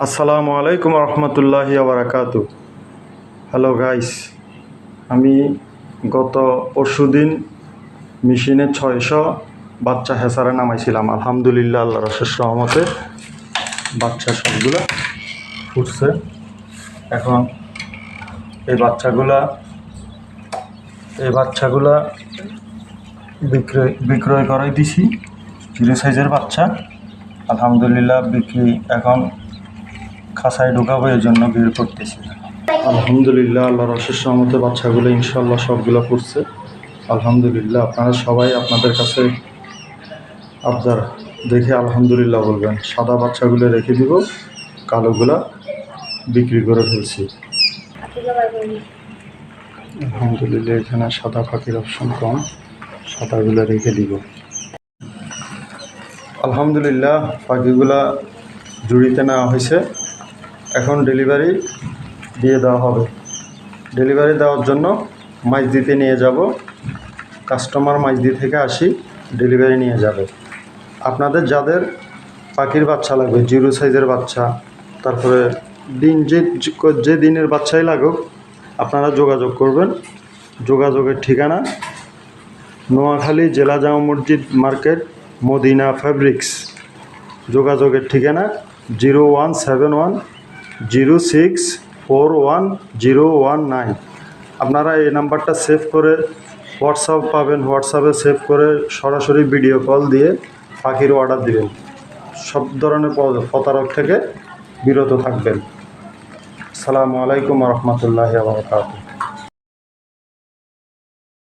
আসসালামু আলাইকুম রহমতুল্লাহি বারাকাতু। হ্যালো গাইস, আমি গত পরশুদিন মেশিনে 600 বাচ্চা হেসারে নামাইছিলাম। আলহামদুলিল্লাহ, আল্লাহর অশেষ রহমতে বাচ্চা সবগুলা ফুটছে। এখন এই বাচ্চাগুলা বিক্রয় করাই দিছি। 0 সাইজের বাচ্চা আলহামদুলিল্লাহ বিক্রি এখন খাঁচায় ঢুকাবো, এর জন্য বের করতেছি। আলহামদুলিল্লাহ, আল্লাহর অশেষ রহমতে বাচ্চাগুলো ইনশাল্লাহ সবগুলো ফুটছে আলহামদুলিল্লাহ। আপনারা সবাই আপনাদের কাছে আবদার দেখে আলহামদুলিল্লাহ বলবেন। সাদা বাচ্চাগুলো রেখে দিব, কালোগুলা বিক্রি করে ফেলছি আলহামদুলিল্লাহ। এখানে সাদা পাখির অপশন কম, সাদাগুলো রেখে দিব আলহামদুলিল্লাহ। পাখিগুলা জুড়িতে নেওয়া হয়েছে, এখন ডেলিভারি দিয়ে দেওয়া হবে। ডেলিভারি দেওয়ার জন্য মাইজদিতে নিয়ে যাব। কাস্টমার মাইজদি থেকে আসি, ডেলিভারি নিয়ে যাবে। আপনাদের যাদের পাখির বাচ্চা লাগবে, 0 সাইজের বাচ্চা, তারপরে যে দিনের বাচ্চাই লাগুক, আপনারা যোগাযোগ করবেন। যোগাযোগের ঠিকানা নোয়াখালী জেলা জামা মসজিদ মার্কেট, মদিনা ফেব্রিক্স। যোগাযোগের ঠিকানা 0171064119। আপনারা এই নাম্বারটা সেভ করে হোয়াটসঅ্যাপ পাবেন, হোয়াটসঅ্যাপে সেভ করে সরাসরি ভিডিও কল দিয়ে পাখির অর্ডার দিবেন। সব ধরনের প্রতারক থেকে বিরত থাকবেন। আসসালামু আলাইকুম রহমতুল্লাহি ওয়া বারাকাতুহু।